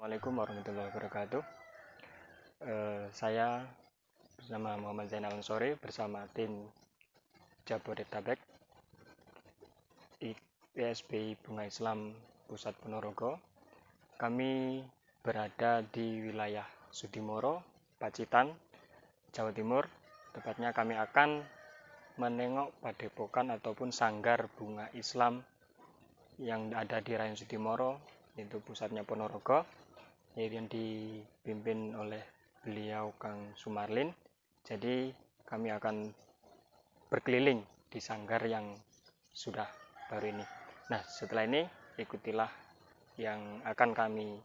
Assalamualaikum warahmatullahi wabarakatuh. Saya bersama Muhammad Zainal Ansori bersama tim Jabodetabek IPSBI Bunga Islam Pusat Ponorogo. Kami berada di wilayah Sudimoro, Pacitan, Jawa Timur. Tepatnya kami akan menengok padepokan ataupun sanggar bunga Islam yang ada di Rayon Sudimoro, yaitu pusatnya Ponorogo, yang dipimpin oleh beliau Kang Sumarlin. Jadi kami akan berkeliling di sanggar yang sudah baru ini. Nah, setelah ini ikutilah yang akan kami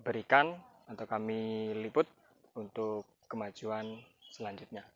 berikan atau kami liput untuk kemajuan selanjutnya.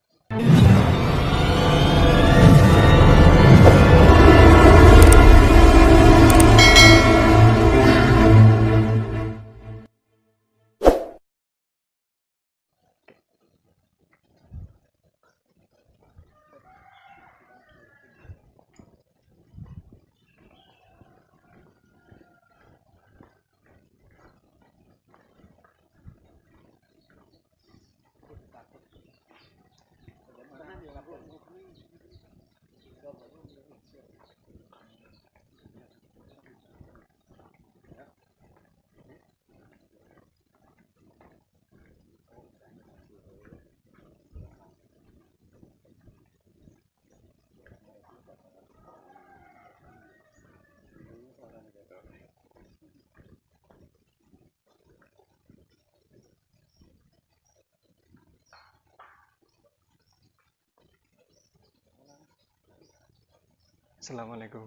Assalamualaikum.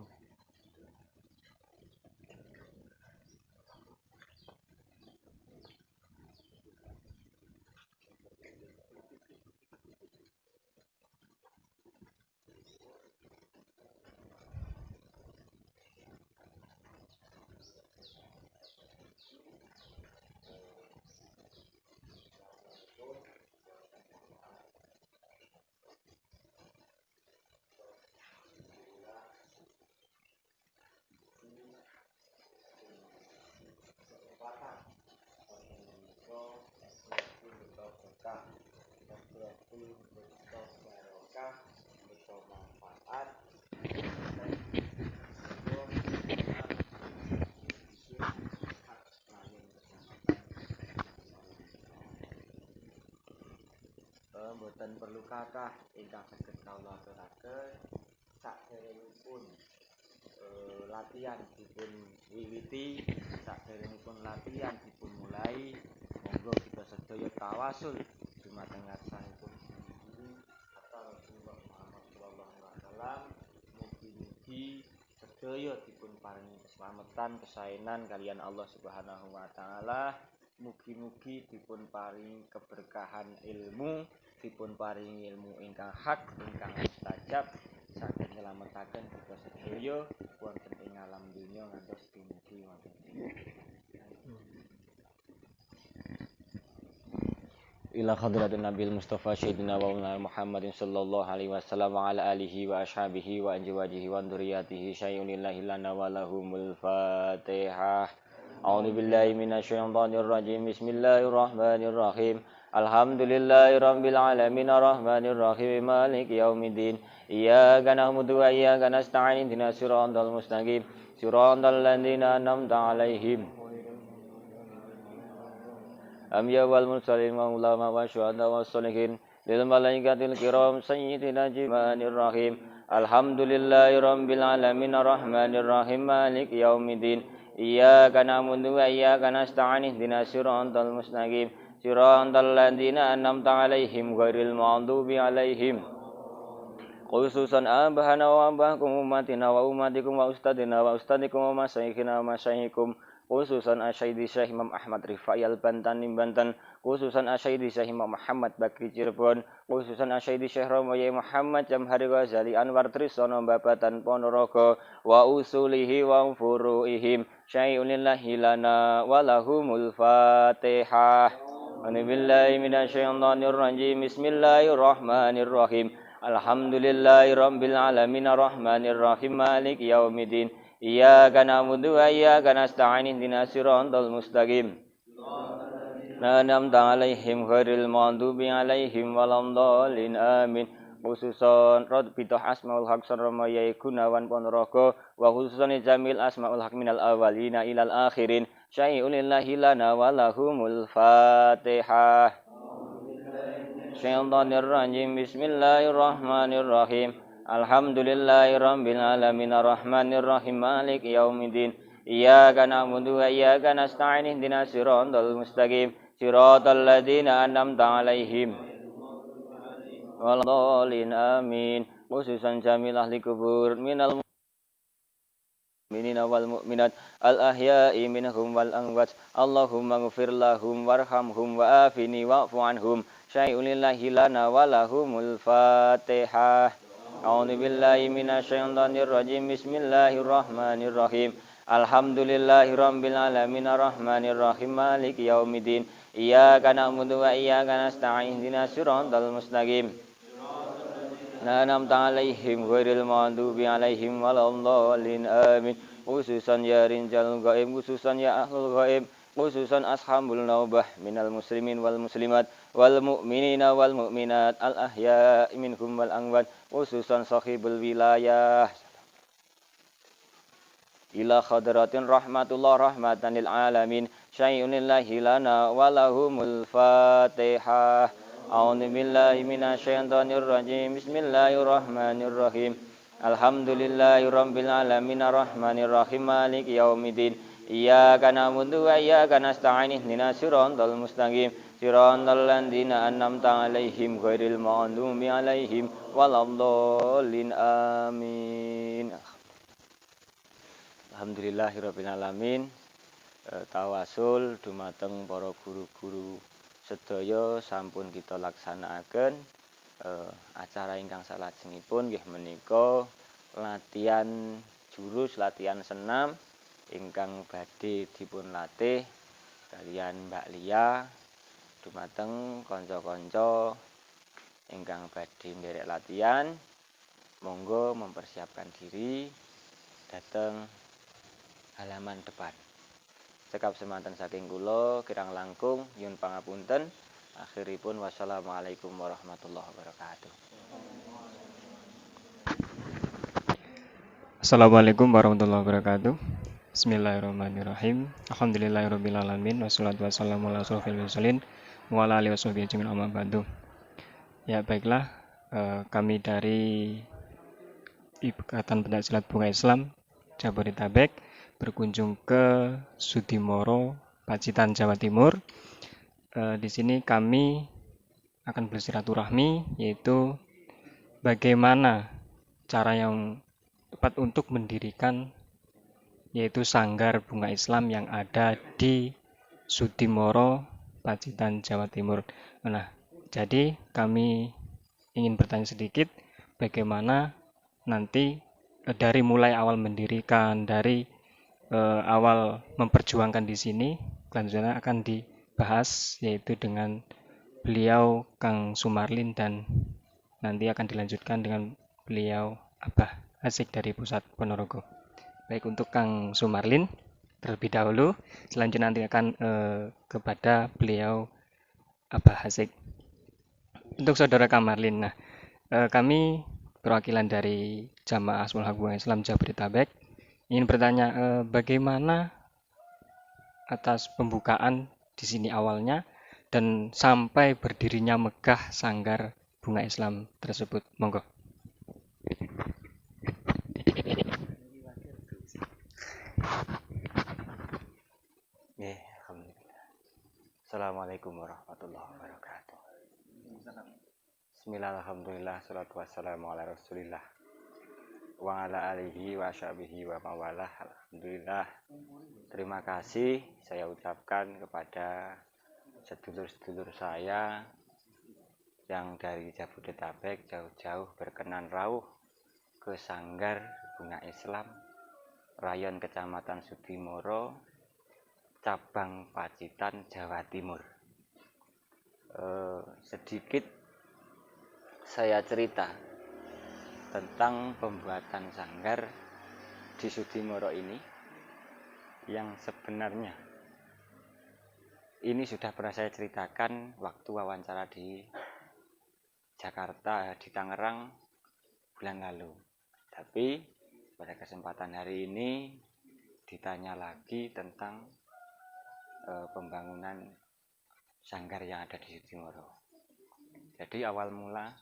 Mboten perlu kathah ingkang saged kawula aturaken saderengipun latihan dipun wiwiti, saderengipun latihan dipun mulai, monggo kita sedaya tawasul dumateng ngarsanipun Guru Hatta Rasulullah Muhammad sallallahu alaihi wasallam. Mugi-mugi sedaya dipun paringi keselamatan, kesaenan kalian Allah Subhanahu wa taala. Mugi-mugi dipun paringi keberkahan ilmu, dipun paringi ilmu ingkang hak, ingkang mustajab, saged nyelametaken kita sedaya wonten ing alam dunya ngantos dumugi wonten ila hadratin Nabil Mustafa Sayyidina wa Maulana Muhammadin sallallahu alaihi wasallam wa ala alihi wa ashabihi wa azwajihi wa dzurriyyatihi syai'un lillahi lana wa lahumul Fatihah. A'udzu billahi minasyaitonir rajim. Bismillahirrahmanirrahim. Alhamdulillahirabbil alamin arrahmanir rahim maliki yaumiddin. Iyyaka na'budu wa iyyaka nasta'in ihdinas siratal mustaqim siratal ladzina an'amta 'alaihim Amya wal mursalin wa ulama wa syuhada wa sholihin lil malaikatil kiram sayyidina jimanir rahim. Alhamdulillahirabbil alamin arrahmanir rahim maliki yaumiddin. Iyyaka na'budu wa iyyaka nasta'in ihdinas siratal mustaqim siratal ladzina an'amta 'alaihim ghairil maghdubi 'alaihim. Khususan abahana wa abahakum ummatina wa ummatikum wa ustadina wa ustadikum wa masyayikhina wa masyayikum. Khususan Asyaidi Syekh Imam Ahmad Rifai Al-Bantani Banten, khususan Asyaidi Syekh Imam Muhammad Bakri Cirebon, khususan Asyaidi Syekh Romoye Muhammad Jamhari Ghazali Anwar Trisono Babatan Ponorogo wa usulihi wa furu'ihim syai'unillahi lana walahumul Fatihah. A'udzubillahi minasyaitonir rajim. Bismillahirrahmanirrahim. Alhamdulillahirabbil alamin arrahmanir rahim maliki yaumiddin. Iyyaka na'budu wa iyyaka nasta'in ihdinas siratal mustaqim. An'amta 'alaihim ghairil maghdubi 'alaihim waladdallin amin. Khususon Rabbitoh Asmaul Haq Sarramayai Gunawan Ponorogo wa khususon Jamil Asmaul Haq minal awalina ilal akhirin syai'ulillahi lana walahumul fatihah. Syaitanir rajim. Bismillahirrahmanirrahim. Alhamdulillahi rabbil alamin arrahmanir rahim maliki yaumiddin. Iyyaka na'budu wa iyyaka nasta'in ihdinas siratal mustaqim siratal ladzina an'amta 'alaihim waladdallin amin. Khususan jamil ahli kubur minal mu'minina wal mu'minat al ahya'i minhum wal amwat. Allahumma ighfir lahum warhamhum wa afini wa'fu anhum syai'ulillahi lana walahumul fatihah. A'udzu billahi minasyaitonir rajim. Bismillahirrahmanirrahim. Alhamdulillahi rabbil alamin arrahmanir rahim maliki yaumiddin. Iyyaka na'budu wa iyyaka nasta'in ihdinas siratal mustaqim. An'amta 'alaihim ghairil maghdubi 'alaihim waladdallin amin. Khususan ya rinjal ghaib, khususan ya ahlul ghaib, khususan ashabul naubah minal muslimin wal muslimat wal mu'minina wal mu'minat al ahya'i minhum wal amwat. Khususan sahibul wilayah ila khadratin rahmatullah rahmatan lil alamin syai'unillahi lana walahumul fatihah. A'udzu billahi minasyaitonir rajim. Bismillahirrahmanirrahim. Alhamdulillahi rabbil alamin arrahmanir rahim maliki yaumiddin. Iyyaka na'budu wa iyyaka nasta'in ihdinas siratal mustaqim siratal ladzina an'amta 'alaihim ghairil maghdubi 'alaihim waladdallin amin. Alhamdulillahirabbil alamin. Tawasul dumateng para guru-guru sedaya sampun kita laksanakaken acara ingkang salajengipun nggih menika latihan jurus, latihan senam ingkang badhe dipun latih kaliyan Mbak Lia dumateng kanca-kanca ingkang badhe nderek latihan. Monggo mempersiapkan diri dhateng halaman depan. Cekap semanten saking kula kirang langkung nyuwun pangapunten. Akhiripun wassalamualaikum warahmatullahi wabarakatuh. Assalamualaikum warahmatullahi wabarakatuh. Bismillahirrahmanirrahim. Alhamdulillahirabbil alamin wassalatu wassalamu ala asyrofil mursalin wa ala alihi washabihi ajmain amma ba'du. Ya baiklah, kami dari Ikatan Pencaksilat Bunga Islam Jabodetabek berkunjung ke Sudimoro, Pacitan, Jawa Timur. Di sini kami akan bersilaturahmi, yaitu bagaimana cara yang tepat untuk mendirikan yaitu Sanggar Bunga Islam yang ada di Sudimoro, Pacitan, Jawa Timur. Nah, jadi kami ingin bertanya sedikit bagaimana nanti dari mulai awal mendirikan, dari awal memperjuangkan di sini, selanjutnya akan dibahas yaitu dengan beliau Kang Sumarlin dan nanti akan dilanjutkan dengan beliau Abah Asik dari Pusat Ponorogo. Baik, untuk Kang Sumarlin terlebih dahulu, selanjutnya nanti akan kepada beliau Abah Asik. Untuk saudara Kamarlin, nah kami perwakilan dari Jamaah Asmaul Haq Bunga Islam Jabodetabek ingin bertanya bagaimana atas pembukaan di sini awalnya dan sampai berdirinya megah Sanggar Bunga Islam tersebut. Monggo. Alhamdulillah. Assalamualaikum warahmatullahi wabarakatuh. Bismillah, alhamdulillah, salatu wassalamu ala rasulillah wa ala alihi wa sahbihi wa mawalah. Alhamdulillah, terima kasih saya ucapkan kepada sedulur-sedulur saya yang dari Jabodetabek jauh-jauh berkenan rawuh ke Sanggar Bunga Islam Rayon Kecamatan Sudimoro, Cabang Pacitan, Jawa Timur. Sedikit saya cerita tentang pembuatan sanggar di Sudimoro ini yang sebenarnya ini sudah pernah saya ceritakan waktu wawancara di Jakarta, di Tangerang bulan lalu. Tapi pada kesempatan hari ini ditanya lagi tentang pembangunan sanggar yang ada di Sudimoro. Jadi awal mula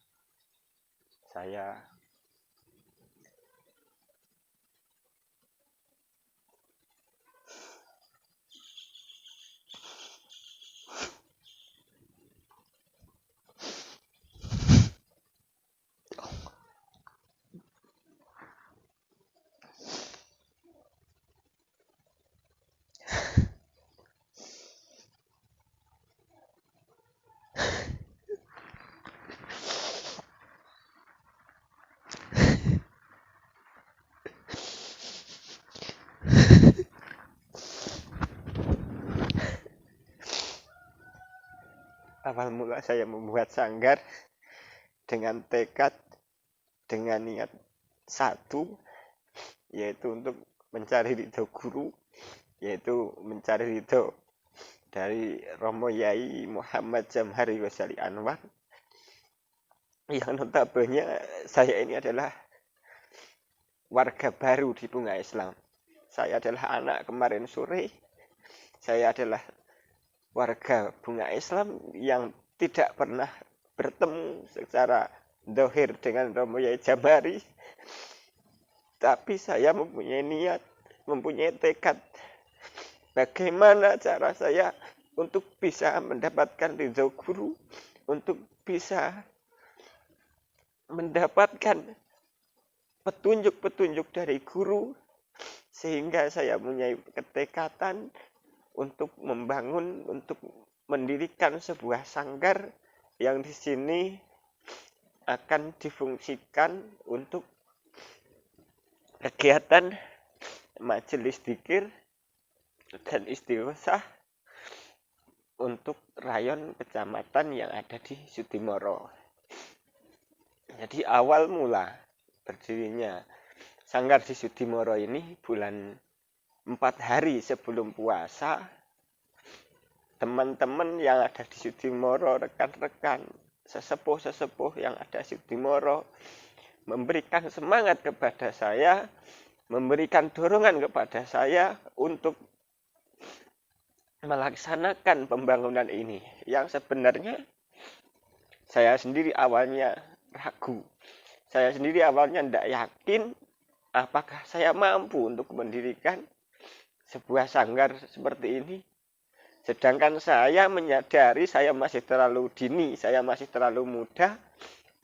saya membuat sanggar dengan tekad, dengan niat satu, yaitu untuk mencari ridho guru, yaitu mencari ridho dari Romo Yai Muhammad Jamhari Ghazali Anwar, yang notabene saya ini adalah warga baru di Bunga Islam. Saya adalah anak kemarin sore. Saya adalah warga Bunga Islam yang tidak pernah bertemu secara dohir dengan Romo Yai Jamhari. Tapi saya mempunyai niat, mempunyai tekad. Bagaimana cara saya untuk bisa mendapatkan ridho guru, untuk bisa mendapatkan petunjuk-petunjuk dari guru, sehingga saya punya ketekatan untuk membangun, untuk mendirikan sebuah sanggar yang di sini akan difungsikan untuk kegiatan majelis dzikir dan istighosah untuk rayon kecamatan yang ada di Sudimoro. Jadi awal mula berdirinya sanggar di Sudimoro ini bulan 4 hari sebelum puasa, teman-teman yang ada di Sudimoro, rekan-rekan, sesepuh-sesepuh yang ada di Sudimoro memberikan semangat kepada saya, memberikan dorongan kepada saya untuk melaksanakan pembangunan ini. Yang sebenarnya saya sendiri awalnya ragu. Saya sendiri awalnya tidak yakin apakah saya mampu untuk mendirikan sebuah sanggar seperti ini. Sedangkan saya menyadari saya masih terlalu dini, saya masih terlalu muda,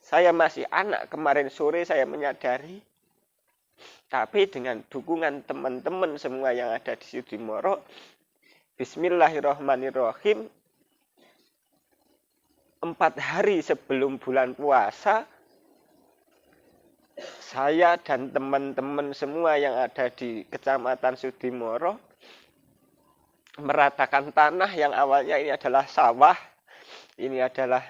saya masih anak kemarin sore, saya menyadari. Tapi dengan dukungan teman-teman semua yang ada di Sudimoro, bismillahirrahmanirrahim, 4 hari sebelum bulan puasa, saya dan teman-teman semua yang ada di Kecamatan Sudimoro meratakan tanah yang awalnya ini adalah sawah, ini adalah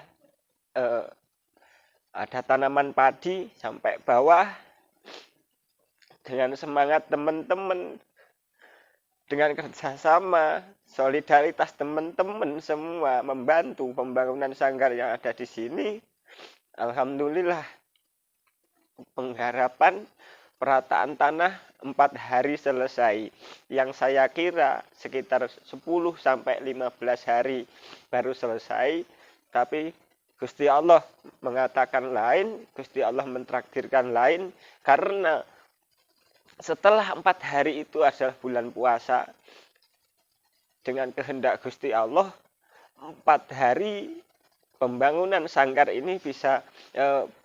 ada tanaman padi sampai bawah. Dengan semangat teman-teman, dengan kerjasama, solidaritas teman-teman semua membantu pembangunan sanggar yang ada di sini. Alhamdulillah, pengharapan perataan tanah 4 hari selesai. Yang saya kira sekitar 10 sampai 15 hari baru selesai. Tapi Gusti Allah mengatakan lain, Gusti Allah mentrakdirkan lain, karena setelah 4 hari itu adalah bulan puasa. Dengan kehendak Gusti Allah, 4 hari pembangunan sanggar ini bisa,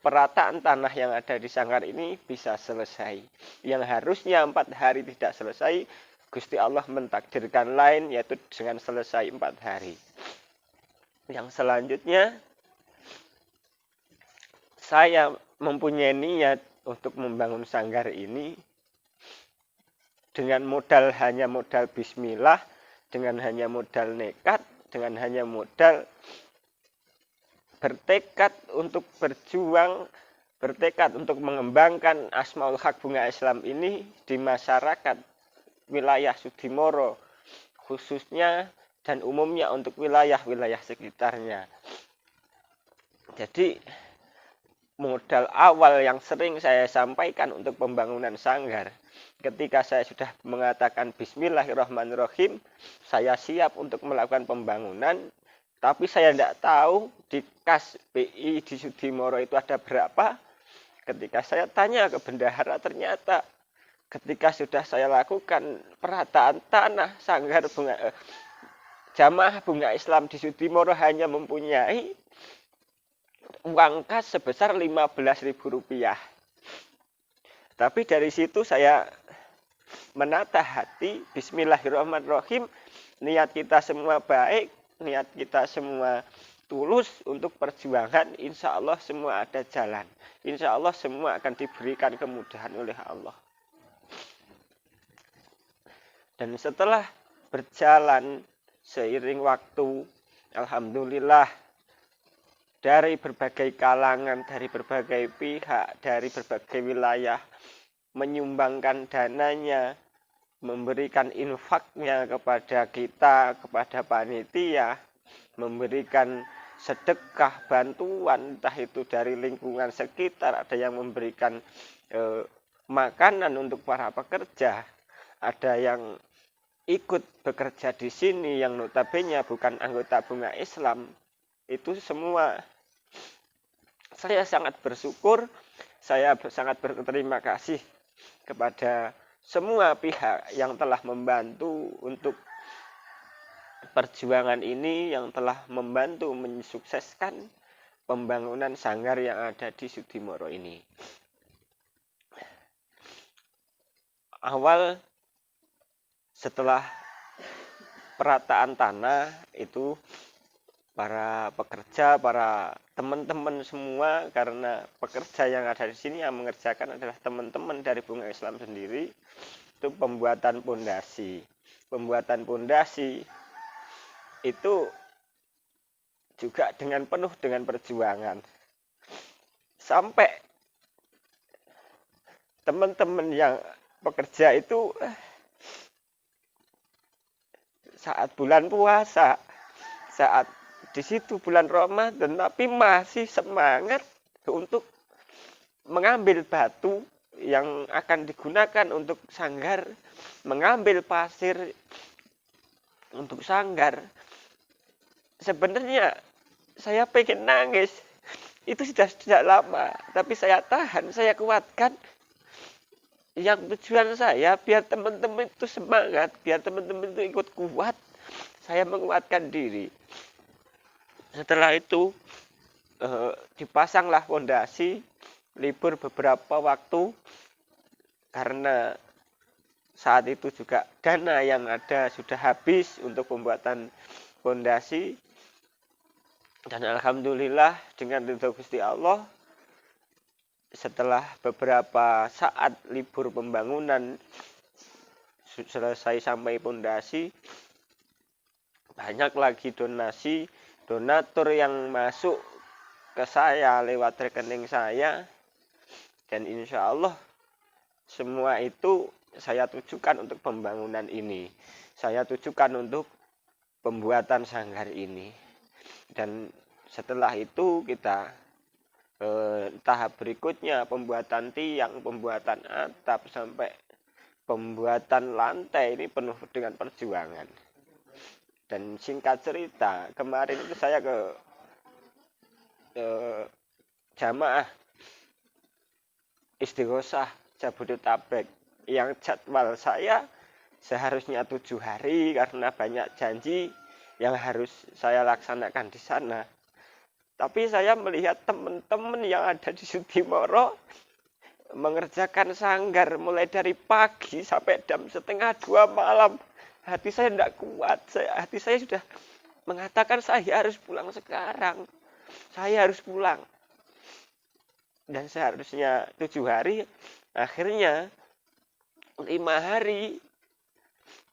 perataan tanah yang ada di sanggar ini bisa selesai. Yang harusnya 4 hari tidak selesai, Gusti Allah mentakdirkan lain, yaitu dengan selesai 4 hari. Yang selanjutnya, saya mempunyai niat untuk membangun sanggar ini dengan modal hanya modal bismillah, dengan hanya modal nekat, dengan hanya modal bertekad untuk berjuang bertekad untuk mengembangkan Asmaul Haq Bunga Islam ini di masyarakat wilayah Sudimoro khususnya dan umumnya untuk wilayah-wilayah sekitarnya. Jadi modal awal yang sering saya sampaikan untuk pembangunan sanggar, ketika saya sudah mengatakan Bismillahirrahmanirrahim, saya siap untuk melakukan pembangunan, tapi saya tidak tahu di kas BI di Sudimoro itu ada berapa. Ketika saya tanya ke bendahara, ternyata ketika sudah saya lakukan perataan tanah sanggar jamaah bunga Islam di Sudimoro hanya mempunyai uang kas sebesar Rp15.000. Tapi dari situ saya menata hati, Bismillahirrahmanirrahim, niat kita semua baik, niat kita semua tulus untuk perjuangan, insya Allah semua ada jalan. Insya Allah semua akan diberikan kemudahan oleh Allah. Dan setelah berjalan seiring waktu, alhamdulillah, dari berbagai kalangan, dari berbagai pihak, dari berbagai wilayah, menyumbangkan dananya, memberikan infaknya kepada kita, kepada panitia, memberikan sedekah, bantuan, entah itu dari lingkungan sekitar, ada yang memberikan makanan untuk para pekerja, ada yang ikut bekerja di sini yang notabene bukan anggota bunga Islam. Itu semua saya sangat bersyukur, saya sangat berterima kasih kepada semua pihak yang telah membantu untuk perjuangan ini, yang telah membantu mensukseskan pembangunan sanggar yang ada di Sudimoro ini. Awal setelah perataan tanah itu para pekerja, para teman-teman semua, karena pekerja yang ada di sini yang mengerjakan adalah teman-teman dari Bunga Islam sendiri, itu pembuatan pondasi. Pembuatan pondasi itu juga dengan penuh dengan perjuangan. Sampai teman-teman yang pekerja itu saat bulan puasa, saat di situ bulan Ramadan, tapi masih semangat untuk mengambil batu yang akan digunakan untuk sanggar, mengambil pasir untuk sanggar. Sebenarnya saya pengen nangis, itu sudah sejak lama, tapi saya tahan, saya kuatkan. Yang tujuan saya biar teman-teman itu semangat, biar teman-teman itu ikut kuat, saya menguatkan diri. Setelah itu dipasanglah fondasi, libur beberapa waktu karena saat itu juga dana yang ada sudah habis untuk pembuatan fondasi. Dan alhamdulillah dengan ridho Gusti Allah, setelah beberapa saat libur pembangunan selesai sampai fondasi, banyak lagi donatur yang masuk ke saya lewat rekening saya, dan insya Allah semua itu saya tujukan untuk pembangunan ini, saya tujukan untuk pembuatan sanggar ini. Dan setelah itu kita tahap berikutnya, pembuatan tiang, pembuatan atap, sampai pembuatan lantai, ini penuh dengan perjuangan. Dan singkat cerita, kemarin itu saya ke jamaah Istighosah Jabodetabek yang jadwal saya seharusnya 7 hari karena banyak janji yang harus saya laksanakan di sana. Tapi saya melihat teman-teman yang ada di Sudimoro mengerjakan sanggar mulai dari pagi sampai jam 1:30 malam. Hati saya tidak kuat, hati saya sudah mengatakan saya harus pulang sekarang, saya harus pulang. Dan seharusnya 7 hari, akhirnya 5 hari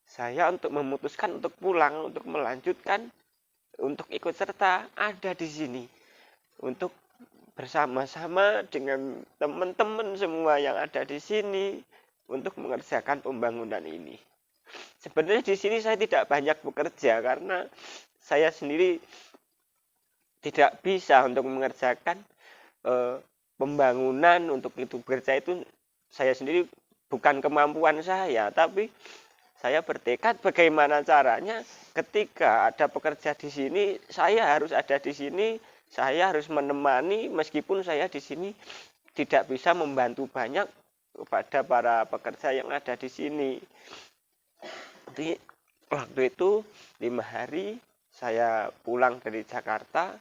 saya untuk memutuskan untuk pulang, untuk melanjutkan, untuk ikut serta ada di sini, untuk bersama-sama dengan teman-teman semua yang ada di sini untuk mengerjakan pembangunan ini. Sebenarnya di sini saya tidak banyak bekerja karena saya sendiri tidak bisa untuk mengerjakan pembangunan. Untuk itu bekerja itu saya sendiri bukan kemampuan saya, tapi saya bertekad bagaimana caranya ketika ada pekerja di sini, saya harus ada di sini, saya harus menemani meskipun saya di sini tidak bisa membantu banyak kepada para pekerja yang ada di sini. Jadi waktu itu 5 hari saya pulang dari Jakarta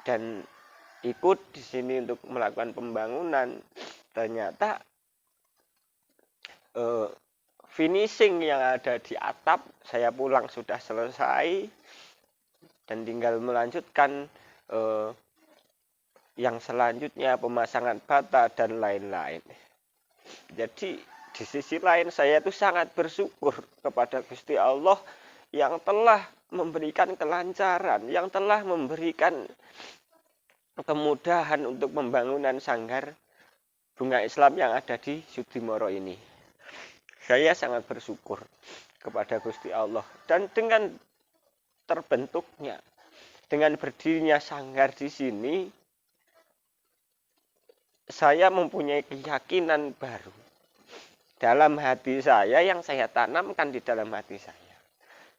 dan ikut di sini untuk melakukan pembangunan. Ternyata finishing yang ada di atap saya pulang sudah selesai dan tinggal melanjutkan yang selanjutnya pemasangan bata dan lain-lain. Jadi di sisi lain saya itu sangat bersyukur kepada Gusti Allah yang telah memberikan kelancaran, yang telah memberikan kemudahan untuk pembangunan sanggar bunga Islam yang ada di Sudimoro ini. Saya sangat bersyukur kepada Gusti Allah. Dan dengan terbentuknya, dengan berdirinya sanggar di sini, saya mempunyai keyakinan baru dalam hati saya yang saya tanamkan di dalam hati saya.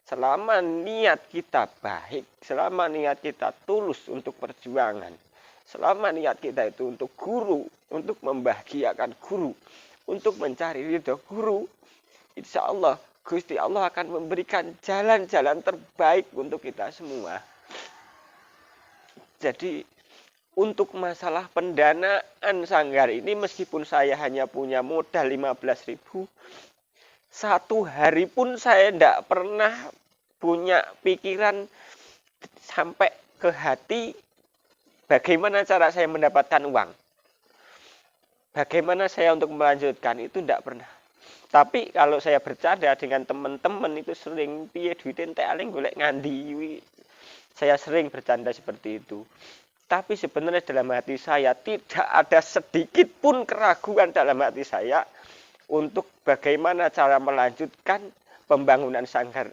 Selama niat kita baik, selama niat kita tulus untuk perjuangan, selama niat kita itu untuk guru, untuk membahagiakan guru, untuk mencari ridho guru, insya Allah Gusti Allah akan memberikan jalan-jalan terbaik untuk kita semua. Jadi untuk masalah pendanaan sanggar ini, meskipun saya hanya punya modal 15.000, satu hari pun saya tidak pernah punya pikiran sampai ke hati bagaimana cara saya mendapatkan uang. Bagaimana saya untuk melanjutkan, itu tidak pernah. Tapi kalau saya bercanda dengan teman-teman itu sering, piye duitin teh aling golek ngandi. Saya sering bercanda seperti itu. Tapi sebenarnya dalam hati saya tidak ada sedikit pun keraguan dalam hati saya untuk bagaimana cara melanjutkan pembangunan sanggar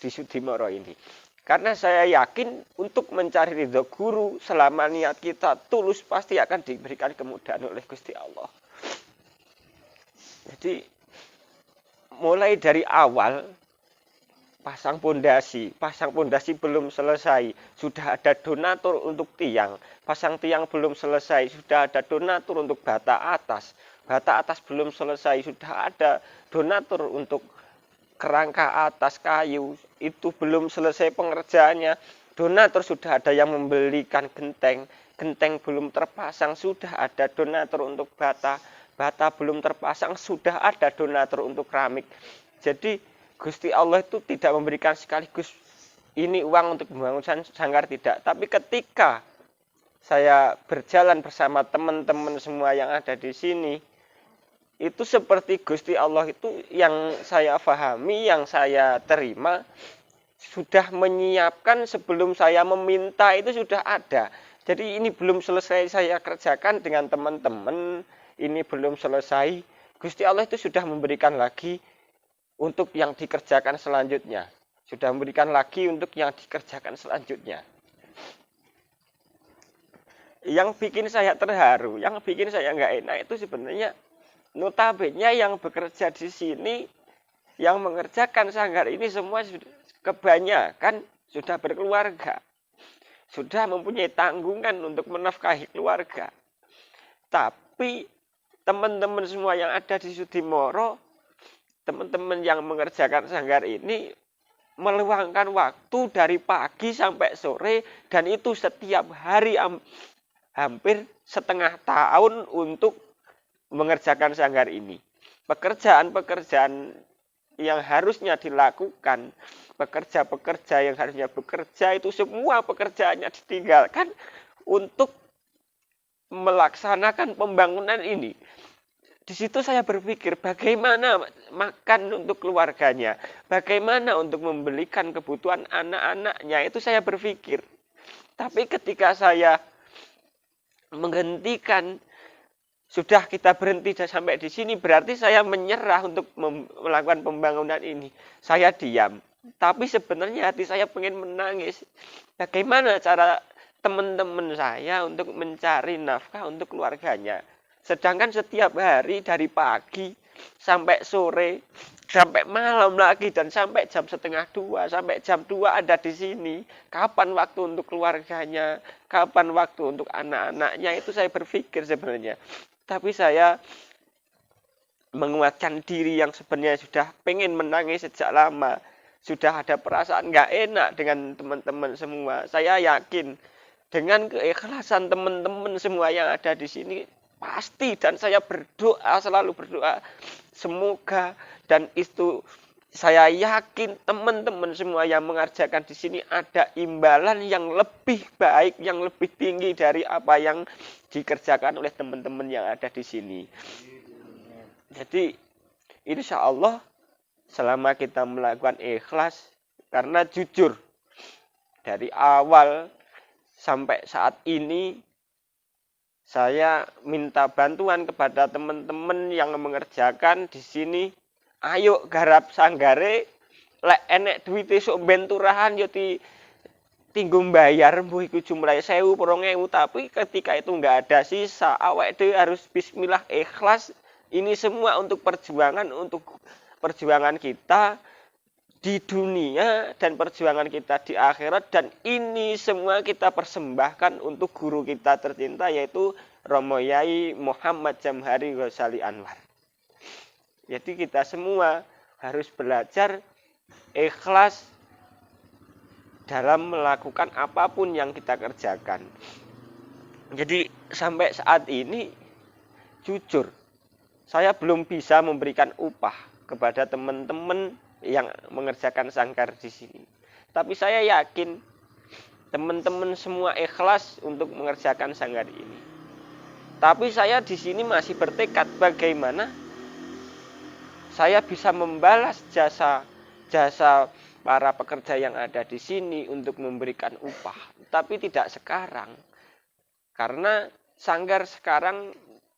di Sudimoro ini. Karena saya yakin untuk mencari ridho guru, selama niat kita tulus pasti akan diberikan kemudahan oleh Gusti Allah. Jadi mulai dari awal pasang pondasi belum selesai, sudah ada donatur untuk tiang. Pasang tiang belum selesai, sudah ada donatur untuk bata atas. Bata atas belum selesai, sudah ada donatur untuk kerangka atas kayu. Itu belum selesai pengerjaannya. Donatur sudah ada yang membelikan genteng. Genteng belum terpasang, sudah ada donatur untuk bata. Bata belum terpasang, sudah ada donatur untuk keramik. Jadi Gusti Allah itu tidak memberikan sekaligus ini uang untuk membangun sanggar, tidak. Tapi ketika saya berjalan bersama teman-teman semua yang ada di sini, itu seperti Gusti Allah itu yang saya pahami, yang saya terima, sudah menyiapkan sebelum saya meminta itu sudah ada. Jadi ini belum selesai saya kerjakan dengan teman-teman, ini belum selesai. Gusti Allah itu sudah memberikan lagi untuk yang dikerjakan selanjutnya. Sudah memberikan lagi untuk yang dikerjakan selanjutnya. Yang bikin saya terharu, yang bikin saya nggak enak itu sebenarnya notabene yang bekerja di sini, yang mengerjakan sanggar ini semua kebanyakan sudah berkeluarga. Sudah mempunyai tanggungan untuk menafkahi keluarga. Tapi teman-teman semua yang ada di Sudimoro, teman-teman yang mengerjakan sanggar ini meluangkan waktu dari pagi sampai sore, dan itu setiap hari hampir setengah tahun untuk mengerjakan sanggar ini. Pekerjaan-pekerjaan yang harusnya dilakukan, pekerja-pekerja yang harusnya bekerja, itu semua pekerjaannya ditinggalkan untuk melaksanakan pembangunan ini. Di situ saya berpikir bagaimana makan untuk keluarganya, bagaimana untuk membelikan kebutuhan anak-anaknya, itu saya berpikir. Tapi ketika saya menghentikan, sudah kita berhenti sampai di sini, berarti saya menyerah untuk melakukan pembangunan ini. Saya diam. Tapi sebenarnya hati saya pengen menangis. Bagaimana cara teman-teman saya untuk mencari nafkah untuk keluarganya? Sedangkan setiap hari dari pagi sampai sore, sampai malam lagi, dan sampai jam 1:30, sampai jam 2 ada di sini. Kapan waktu untuk keluarganya? Kapan waktu untuk anak-anaknya? Itu saya berpikir sebenarnya. Tapi saya menguatkan diri yang sebenarnya sudah pengen menangis sejak lama. Sudah ada perasaan nggak enak dengan teman-teman semua. Saya yakin dengan keikhlasan teman-teman semua yang ada di sini, pasti, dan saya berdoa, selalu berdoa, semoga, dan itu saya yakin teman-teman semua yang mengerjakan di sini ada imbalan yang lebih baik, yang lebih tinggi dari apa yang dikerjakan oleh teman-teman yang ada di sini. Jadi insya Allah selama kita melakukan ikhlas, karena jujur dari awal sampai saat ini saya minta bantuan kepada teman-teman yang mengerjakan di sini. Ayo garap sanggare, lek enek duit sok benturahan yo tinggu bayar mbuh iku jumlahe 1.000 2.000, tapi ketika itu enggak ada sisa, awake dhewe harus bismillah ikhlas. Ini semua untuk perjuangan kita di dunia dan perjuangan kita di akhirat, dan ini semua kita persembahkan untuk guru kita tercinta, yaitu Romo Yai Muhammad Jamhari Ghazali Anwar. Jadi kita semua harus belajar ikhlas dalam melakukan apapun yang kita kerjakan. Jadi sampai saat ini jujur saya belum bisa memberikan upah kepada teman-teman yang mengerjakan sanggar di sini. Tapi saya yakin teman-teman semua ikhlas untuk mengerjakan sanggar ini. Tapi saya di sini masih bertekad bagaimana saya bisa membalas jasa para pekerja yang ada di sini untuk memberikan upah. Tapi tidak sekarang. Karena sanggar sekarang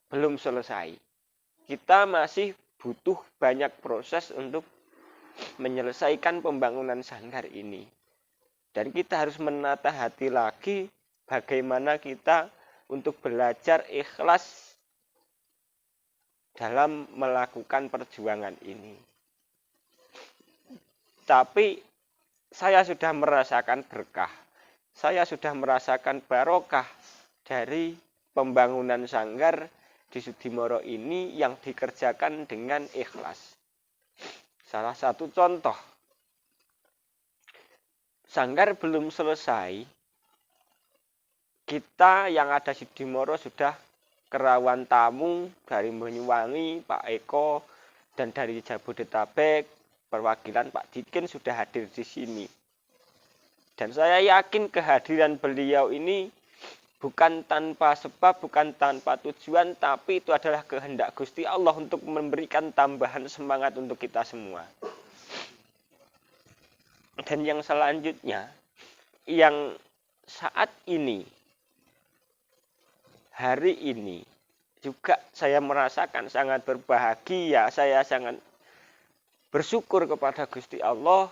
belum selesai. Kita masih butuh banyak proses untuk menyelesaikan pembangunan sanggar ini. Dan kita harus menata hati lagi bagaimana kita untuk belajar ikhlas dalam melakukan perjuangan ini. Tapi saya sudah merasakan berkah. Saya sudah merasakan barokah dari pembangunan sanggar di Sudimoro ini yang dikerjakan dengan ikhlas. Salah satu contoh, sanggar belum selesai, kita yang ada di Sudimoro sudah kerawan tamu dari Banyuwangi, Pak Eko, dan dari Jabodetabek, perwakilan Pak Dikin sudah hadir di sini. Dan saya yakin kehadiran beliau ini bukan tanpa sebab, bukan tanpa tujuan, tapi itu adalah kehendak Gusti Allah untuk memberikan tambahan semangat untuk kita semua. Dan yang selanjutnya, yang saat ini, hari ini juga saya merasakan sangat berbahagia, saya sangat bersyukur kepada Gusti Allah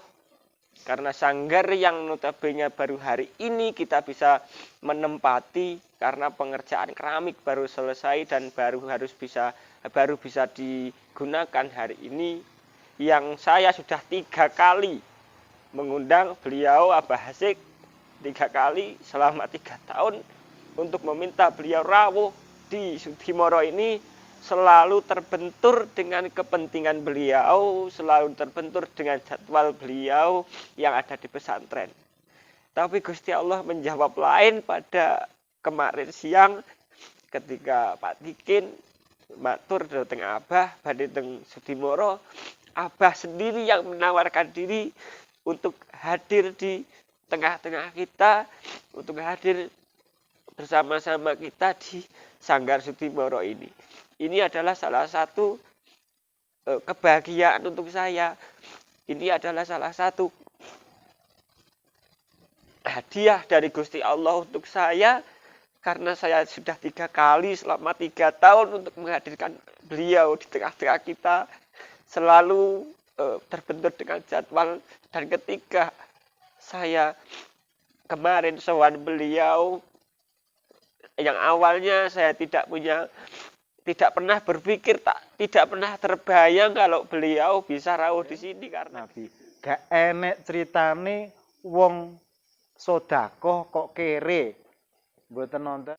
karena sanggar yang notabene baru hari ini kita bisa menempati karena pengerjaan keramik baru selesai dan baru bisa digunakan hari ini, yang saya sudah 3 kali mengundang beliau Abah Hasik 3 kali selama 3 tahun untuk meminta beliau rawuh di Sudimoro ini, selalu terbentur dengan kepentingan beliau, selalu terbentur dengan jadwal beliau yang ada di pesantren. Tapi Gusti Allah menjawab lain pada kemarin siang ketika Pak Dikin matur dateng Abah badhe teng Sudimoro, Abah sendiri yang menawarkan diri untuk hadir di tengah-tengah kita, untuk hadir bersama-sama kita di Sanggar Sudimoro ini. Ini adalah salah satu kebahagiaan untuk saya. Ini adalah salah satu hadiah dari Gusti Allah untuk saya, karena saya sudah 3 kali selama 3 tahun untuk menghadirkan beliau di tengah-tengah kita, selalu terbentur dengan jadwal. Dan ketika saya kemarin sowan beliau, yang awalnya saya tidak pernah berpikir, tidak pernah terbayang kalau beliau bisa rawuh di sini, karena Nabi gak enek ceritane wong sedekah kok kere. Mboten nonton.